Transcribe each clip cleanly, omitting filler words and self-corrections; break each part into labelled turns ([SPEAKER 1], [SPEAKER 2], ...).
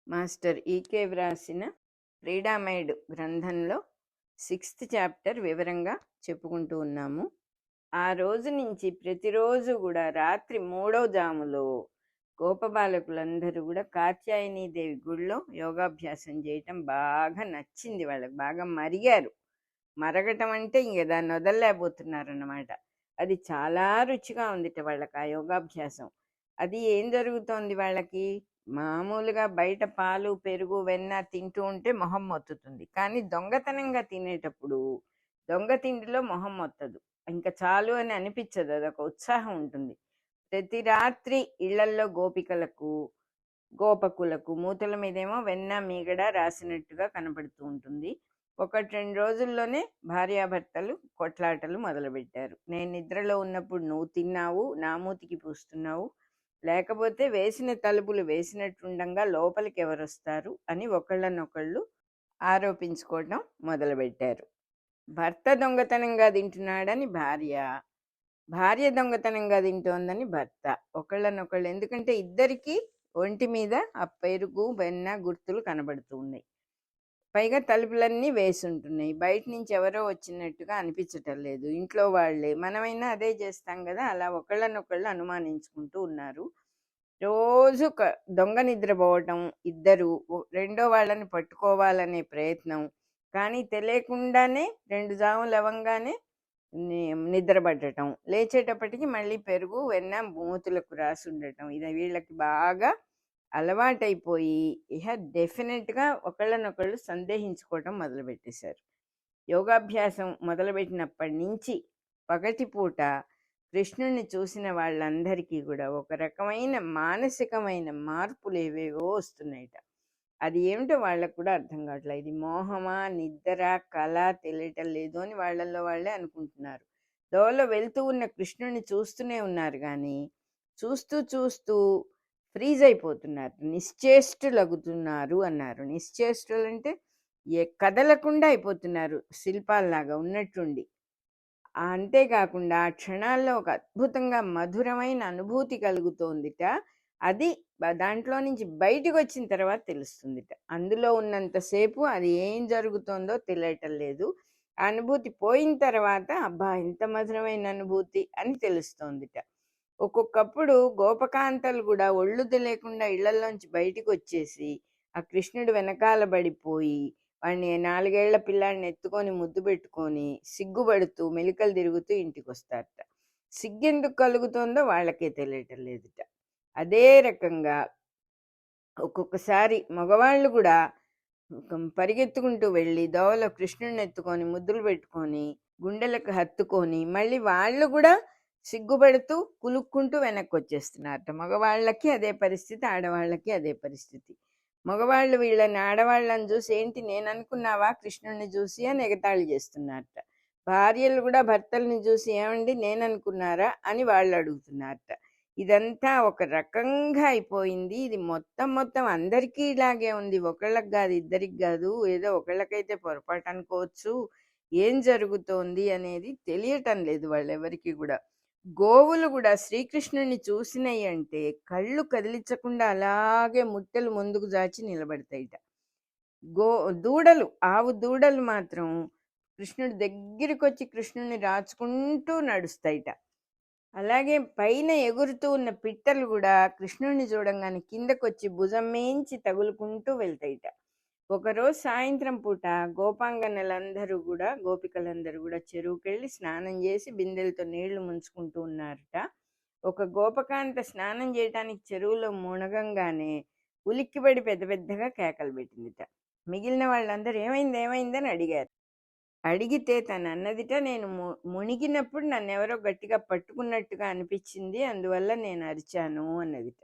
[SPEAKER 1] Master ఈకే వ్రాసిన ఫ్రీడామైడ్ గ్రంథంలో 6th chapter వివరంగా చెప్పుకుంటూ ఉన్నాము. ఆ రోజు నుంచి ప్రతిరోజు కూడా రాత్రి 3వ జాములో గోపబాలకులందరూ కూడా కాత్యాయని దేవి గుడిలో యోగాభ్యాసం చేయటం బాగా నచ్చింది. వాళ్ళకి బాగా మరిగారు. మరగటం అంటే ఇంక దాన్ని వదలలేకపోతున్నారన్నమాట. అది చాలా రుచిగా ఉందిట వాళ్ళకి ఆ యోగాభ్యాసం. అది ఏం జరుగుతోంది వాళ్ళకి? మామూలుగా బయట పాలు పెరుగు వెన్న తింటూ ఉంటే మొహం మొత్తుతుంది, కానీ దొంగతనంగా తినేటప్పుడు దొంగ తిండిలో మొహం మొత్తదు, ఇంకా చాలు అని అనిపించదు, అదొక ఉత్సాహం ఉంటుంది. ప్రతి రాత్రి ఇళ్లల్లో గోపికలకు గోపకులకు మూతల మీదేమో వెన్న మీగడ రాసినట్టుగా కనపడుతూ ఉంటుంది. 1-2 రోజుల్లోనే భార్యాభర్తలు కొట్లాటలు మొదలుపెట్టారు. నేను నిద్రలో ఉన్నప్పుడు నువ్వు తిన్నావు, నా మూతికి పూస్తున్నావు, లేకపోతే వేసిన తలుపులు వేసినట్టుండగా లోపలికి ఎవరొస్తారు అని ఒకళ్ళనొకళ్ళు ఆరోపించుకోవడం మొదలుపెట్టారు. భర్త దొంగతనంగా తింటున్నాడని భార్య, భార్య దొంగతనంగా తింటోందని భర్త, ఒకళ్ళనొకళ్ళు. ఎందుకంటే ఇద్దరికి ఒంటి మీద ఆ పెరుగు వెన్న గుర్తులు కనబడుతూ ఉన్నాయి. పైగా తలుపులన్నీ వేసి ఉంటున్నాయి. బయట నుంచి ఎవరో వచ్చినట్టుగా అనిపించటం లేదు. ఇంట్లో వాళ్ళే, మనమైనా అదే చేస్తాం కదా. అలా ఒకళ్ళనొకళ్ళు అనుమానించుకుంటూ ఉన్నారు. రోజు దొంగ నిద్రపోవటం, ఇద్దరు రెండో వాళ్ళని పట్టుకోవాలనే ప్రయత్నం, కానీ తెలియకుండానే 2 జాములు అవ్వంగానే నిద్ర పట్టడం, లేచేటప్పటికి మళ్ళీ పెరుగు వెన్న మూతులకు రాసి ఉండటం. ఇది వీళ్ళకి బాగా అలవాటైపోయి ఇహ డెఫినెట్గా ఒకళ్ళనొకళ్ళు సందేహించుకోవటం మొదలుపెట్టేశారు. యోగాభ్యాసం మొదలుపెట్టినప్పటి నుంచి పగటిపూట కృష్ణుణ్ణి చూసిన వాళ్ళందరికీ కూడా ఒక రకమైన మానసికమైన మార్పులు ఏవేవో వస్తున్నాయిట. అది ఏమిటో వాళ్ళకు కూడా అర్థం కావట్లేదు. ఇది మోహమా, నిద్ర, కళ తెలియటం లేదు అని వాళ్ళల్లో వాళ్ళే అనుకుంటున్నారు. దోవలో వెళ్తూ ఉన్న కృష్ణుణ్ణి చూస్తూనే ఉన్నారు, కానీ చూస్తూ చూస్తూ ఫ్రీజ్ అయిపోతున్నారు, నిశ్చేష్టులగుతున్నారు అన్నారు. నిశ్చేష్టులు అంటే కదలకుండా అయిపోతున్నారు, శిల్పాల్లాగా ఉన్నట్టుండి. అంతేకాకుండా ఆ క్షణాల్లో ఒక అద్భుతంగా మధురమైన అనుభూతి కలుగుతోందిట. అది దాంట్లో నుంచి బయటకు వచ్చిన తర్వాత తెలుస్తుందిట. అందులో ఉన్నంతసేపు అది ఏం జరుగుతోందో తెలియటం లేదు. ఆ అనుభూతి పోయిన తర్వాత అబ్బా ఎంత మధురమైన అనుభూతి అని తెలుస్తోందిట. ఒక్కొక్కప్పుడు గోపకాంతలు కూడా ఒళ్ళు తెలియకుండా ఇళ్లలోంచి బయటికి వచ్చేసి ఆ కృష్ణుడు వెనకాల పడిపోయి వాడిని 4 ఏళ్ల పిల్లాడిని ఎత్తుకొని ముద్దు పెట్టుకొని సిగ్గుపడుతూ మెలికలు తిరుగుతూ ఇంటికి వస్తారట. సిగ్గెందుకు కలుగుతోందో వాళ్ళకే తెలియటం లేదుట. అదే రకంగా ఒక్కొక్కసారి మగవాళ్ళు కూడా పరిగెత్తుకుంటూ వెళ్ళి దోవలో కృష్ణుడిని ఎత్తుకొని ముద్దులు పెట్టుకొని గుండెలకు హత్తుకొని మళ్ళీ వాళ్ళు కూడా సిగ్గుపడుతూ కులుక్కుంటూ వెనక్కి వచ్చేస్తున్నారట. మగవాళ్ళకి అదే పరిస్థితి, ఆడవాళ్ళకి అదే పరిస్థితి. మగవాళ్ళు వీళ్ళని ఆడవాళ్ళని చూసి ఏంటి నేను అనుకున్నావా కృష్ణుడిని చూసి అని ఎగతాళి చేస్తున్నారట. భార్యలు కూడా భర్తల్ని చూసి ఏమండి నేను అనుకున్నారా అని వాళ్ళు అడుగుతున్నారట. ఇదంతా ఒక రకంగా అయిపోయింది. ఇది మొత్తం అందరికీ ఇలాగే ఉంది, ఒకళ్ళకి కాదు, ఇద్దరికి కాదు, ఏదో ఒకళ్ళకైతే పొరపాటు అనుకోవచ్చు. ఏం జరుగుతోంది అనేది తెలియటం లేదు వాళ్ళెవరికి కూడా. గోవులు కూడా శ్రీకృష్ణుని చూసినాయి అంటే కళ్ళు కదిలించకుండా అలాగే ముట్టెలు ముందుకు జాచి నిలబడతాయిట. దూడలు, ఆవు దూడలు మాత్రం కృష్ణుడి దగ్గరికి వచ్చి కృష్ణుని రాచుకుంటూ నడుస్తాయిట. అలాగే పైన ఎగురుతూ ఉన్న పిట్టలు కూడా కృష్ణుడిని చూడంగానే కిందకొచ్చి భుజం మేంచి తగులుకుంటూ వెళ్తాయిట. ఒకరోజు సాయంత్రం పూట గోపాంగనలందరూ కూడా, గోపికలందరూ కూడా చెరువుకెళ్ళి స్నానం చేసి బిందెలతో నీళ్లు ముంచుకుంటూ ఉన్నారట. ఒక గోపకాంత స్నానం చేయటానికి చెరువులో మునగంగానే ఉలిక్కిపడి పెద్ద పెద్దగా కేకలు పెట్టిందిట. మిగిలిన వాళ్ళందరూ ఏమైందని అడిగారు. అడిగితే తను అన్నదిట, నేను మునిగినప్పుడు నన్ను ఎవరో గట్టిగా పట్టుకున్నట్టుగా అనిపించింది, అందువల్ల నేను అరిచాను అన్నదిట.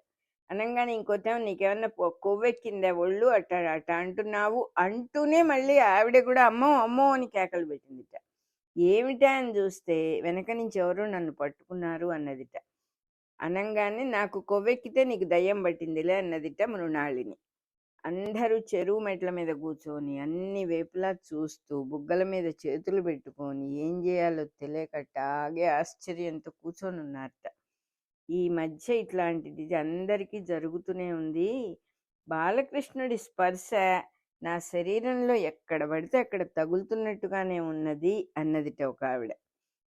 [SPEAKER 1] అనగానే ఇంకొద్దాం నీకేమన్నా కొవ్వెక్కిందా ఒళ్ళు అట్ట అట్ట అంటున్నావు అంటూనే మళ్ళీ ఆవిడ కూడా అమ్మో అమ్మో అని కేకలు పెట్టిందిట. ఏమిటా అని చూస్తే వెనక నుంచి ఎవరో నన్ను పట్టుకున్నారు అన్నదిట. అనగానే నాకు కొవ్వెక్కితే నీకు దయ్యం పట్టిందిలే అన్నదిట మృణాళిని. అందరూ చెరువు మెట్ల మీద కూర్చొని అన్ని వైపులా చూస్తూ బుగ్గల మీద చేతులు పెట్టుకొని ఏం చేయాలో తెలియకట్టాగే ఆశ్చర్యంతో కూర్చొని ఉన్నారట. ఈ మధ్య ఇట్లాంటిది అందరికీ జరుగుతూనే ఉంది. బాలకృష్ణుడి స్పర్శ నా శరీరంలో ఎక్కడ పడితే అక్కడ తగులుతున్నట్టుగానే ఉన్నది అన్నదిట ఒక ఆవిడ.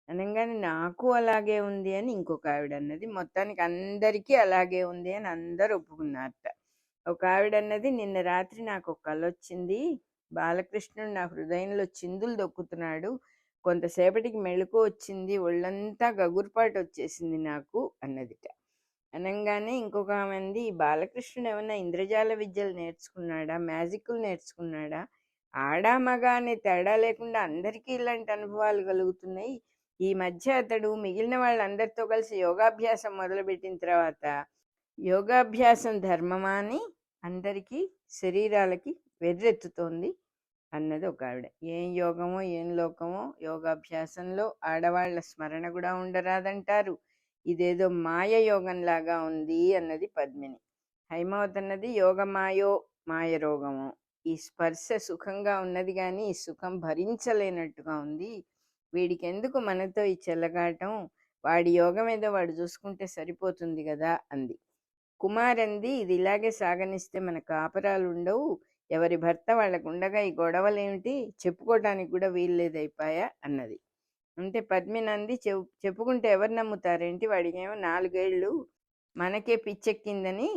[SPEAKER 1] అనగానే నాకు అలాగే ఉంది అని ఇంకొక ఆవిడ అన్నది. మొత్తానికి అందరికీ అలాగే ఉంది అని అందరూ ఒప్పుకున్నారట. ఒక ఆవిడ అన్నది, నిన్న రాత్రి నాకు ఒక కల వచ్చింది, బాలకృష్ణుడు నా హృదయంలో చిందులు దొక్కుతున్నాడు, కొంతసేపటికి మెళుకు వచ్చింది, ఒళ్ళంతా గగుర్పాటు వచ్చేసింది నాకు అన్నదిట. అనంగానే ఇంకొక ఆమె అంది, "ఈ బాలకృష్ణుడు ఏమన్నా ఇంద్రజాల విద్యలు నేర్చుకున్నాడా, మ్యాజిక్లు నేర్చుకున్నాడా? ఆడా మగ అనే తేడా లేకుండా అందరికీ ఇలాంటి అనుభవాలు కలుగుతున్నాయి. ఈ మధ్య అతడు మిగిలిన వాళ్ళందరితో కలిసి యోగాభ్యాసం మొదలుపెట్టిన తర్వాత యోగాభ్యాసం ధర్మమా అని అందరికీ శరీరాలకి వెర్రెత్తుతోంది" అన్నది ఒక ఆవిడ. ఏం యోగమో ఏం లోకమో, యోగాభ్యాసంలో ఆడవాళ్ల స్మరణ కూడా ఉండరాదంటారు, ఇదేదో మాయ యోగంలాగా ఉంది అన్నది పద్మిని. హైమవత్ అన్నది, యోగమాయో మాయ రోగమో, ఈ స్పర్శ సుఖంగా ఉన్నది కానీ ఈ సుఖం భరించలేనట్టుగా ఉంది, వీడికి ఎందుకు మనతో ఈ చెల్లగాటం, వాడి యోగం ఏదో వాడు చూసుకుంటే సరిపోతుంది కదా అంది. కుమారంది, ఇది ఇలాగే సాగనిస్తే మన కాపరాలు ఉండవు, ఎవరి భర్త వాళ్ళకు ఉండగా ఈ గొడవలేమిటి, చెప్పుకోవటానికి కూడా వీల్లేదైపోయా అన్నది. అంటే పద్మినంది, చెప్పుకుంటే ఎవరు నమ్ముతారేంటి, వాడికేమో 4 ఏళ్ళు, మనకే పిచ్చెక్కిందని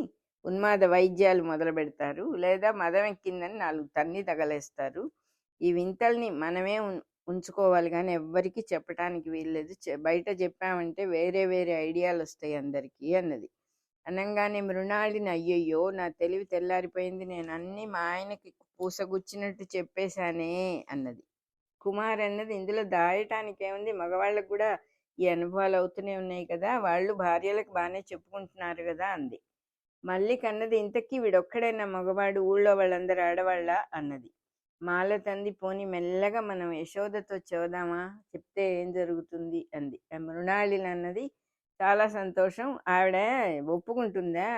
[SPEAKER 1] ఉన్మాద వైద్యాలు మొదలు పెడతారు, లేదా మదం ఎక్కిందని 4 తన్ని తగలేస్తారు. ఈ వింతల్ని మనమే ఉంచుకోవాలి కానీ ఎవ్వరికి చెప్పటానికి వీల్లేదు, బయట చెప్పామంటే వేరే వేరే ఐడియాలు వస్తాయి అందరికీ అన్నది. అనగానే మృణాళిని, అయ్యయ్యో నా తెలివి తెల్లారిపోయింది, నేను అన్నీ మా ఆయనకి పూసగుచ్చినట్టు చెప్పేశానే అన్నది. కుమార్ అన్నది, ఇందులో దాయటానికి ఏముంది, మగవాళ్ళకు కూడా ఈ అనుభవాలు అవుతూనే ఉన్నాయి కదా, వాళ్ళు భార్యలకు బాగానే చెప్పుకుంటున్నారు కదా అంది. మల్లిక అన్నది, ఇంతకీ వీడొక్కడైనా మగవాడు, ఊళ్ళో వాళ్ళందరూ ఆడవాళ్ళ అన్నది. మాలతంది, పోని మెల్లగా మనం యశోదతో చెబుదామా, చెప్తే ఏం జరుగుతుంది అంది. మృణాళిని అన్నది, చాలా సంతోషం, ఆవిడ ఒప్పుకుంటుందా,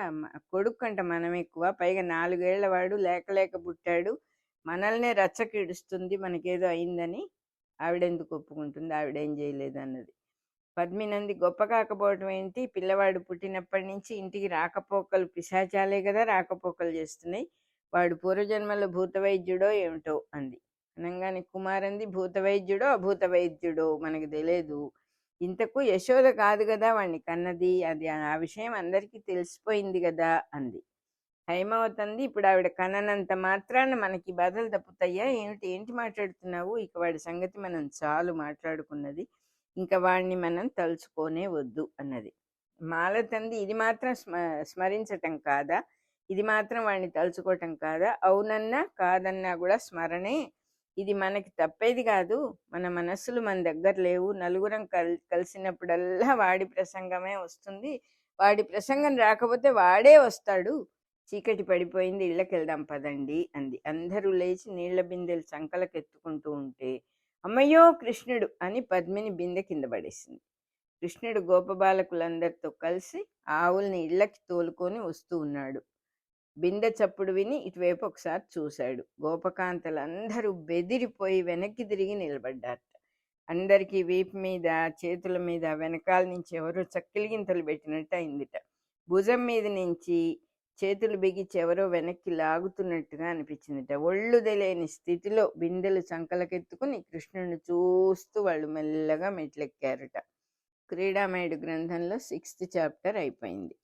[SPEAKER 1] కొడుకు కంట మనం ఎక్కువ, పైగా 4 ఏళ్ల వాడు, లేక లేక పుట్టాడు, మనల్నే రచ్చకిడుస్తుంది మనకేదో అయిందని, ఆవిడెందుకు ఒప్పుకుంటుంది, ఆవిడేం చేయలేదు అన్నది. పద్మినంది, గొప్ప కాకపోవటం ఏంటి, పిల్లవాడు పుట్టినప్పటి నుంచి ఇంటికి రాకపోకలు, పిశాచాలే కదా రాకపోకలు చేస్తున్నాయి, వాడు పూర్వజన్మలో భూత వైద్యుడో ఏమిటో అంది. అనగానే కుమారంది, భూత వైద్యుడో అభూత వైద్యుడో మనకు తెలియదు, ఇంతకు యశోద కాదు కదా వాడిని కన్నది, అది ఆ విషయం అందరికీ తెలిసిపోయింది కదా అంది. హైమవత్ అంది, ఇప్పుడు ఆవిడ కననంత మాత్రాన మనకి బాధలు తప్పుతాయా ఏమిటి, ఏంటి మాట్లాడుతున్నావు, ఇక వాడి సంగతి మనం చాలు మాట్లాడుకున్నది, ఇంకా వాడిని మనం తలుచుకోనే వద్దు అన్నది. మాలతంది, ఇది మాత్రం స్మరించటం కాదా, ఇది మాత్రం వాడిని తలుచుకోవటం కాదా, అవునన్నా కాదన్నా కూడా స్మరణే, ఇది మనకి తప్పేది కాదు, మన మనస్సులు మన దగ్గర లేవు, నలుగురం కలిసినప్పుడల్లా వాడి ప్రసంగమే వస్తుంది, వాడి ప్రసంగం రాకపోతే వాడే వస్తాడు, చీకటి పడిపోయింది, ఇళ్ళకి వెళ్దాం పదండి అంది. అందరూ లేచి నీళ్ల బిందెలు సంకలకెత్తుకుంటూ ఉంటే, అమ్మయ్యో కృష్ణుడు అని పద్మిని బిందె కింద పడేసింది. కృష్ణుడు గోపబాలకులందరితో కలిసి ఆవుల్ని ఇళ్ళకి తోలుకొని వస్తూ ఉన్నాడు. బిందె చప్పుడు విని ఇటువైపు ఒకసారి చూశాడు. గోపకాంతలందరూ బెదిరిపోయి వెనక్కి తిరిగి నిలబడ్డారట. అందరికీ వీపు మీద, చేతుల మీద, వెనకాల నుంచి ఎవరో చక్కిలిగింతలు పెట్టినట్టు అయిందిట. భుజం మీద నుంచి చేతులు బిగించి ఎవరో వెనక్కి లాగుతున్నట్టుగా అనిపించిందిట. ఒళ్ళు తెలియని స్థితిలో బిందెలు చంకలకెత్తుకుని కృష్ణుడిని చూస్తూ వాళ్ళు మెల్లగా మెట్లెక్కారట. క్రీడామయుడు గ్రంథంలో 6th చాప్టర్ అయిపోయింది.